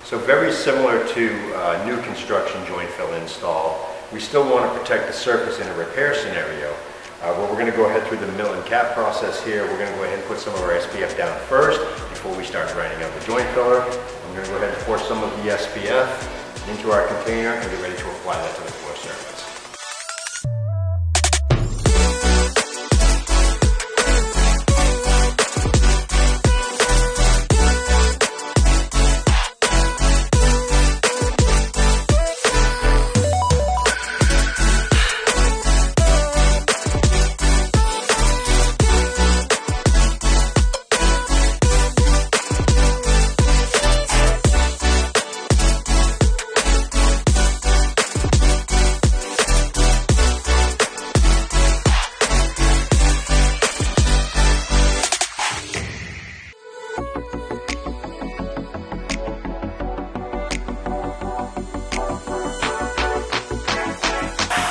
So very similar to new construction joint fill install, we still want to protect the surface in a repair scenario. But we're going to go ahead through the mill and cap process here. We're going to go ahead and put some of our SPF down first before we start grinding out the joint filler. I'm going to go ahead and pour some of the SPF into our container and get ready to apply that to the floor surface.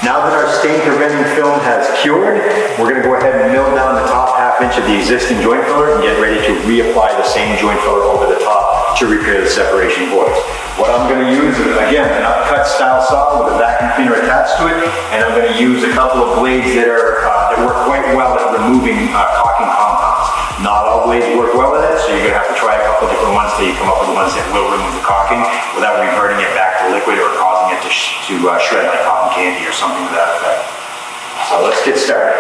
Now that our stain preventing film has cured, we're going to go ahead and mill down the top ½ inch of the existing joint filler and get ready to reapply the same joint filler over the top to repair the separation voids. What I'm going to use is, again, an upcut style saw with a vacuum cleaner attached to it, and I'm going to use a couple of blades that work quite well at removing caulking compounds. Not all blades work well at it, so you're going to have to try a couple of different ones till you come up with ones that will remove the caulking without reverting it back to liquid or causing it to shred like cotton candy or something to that effect. So let's get started.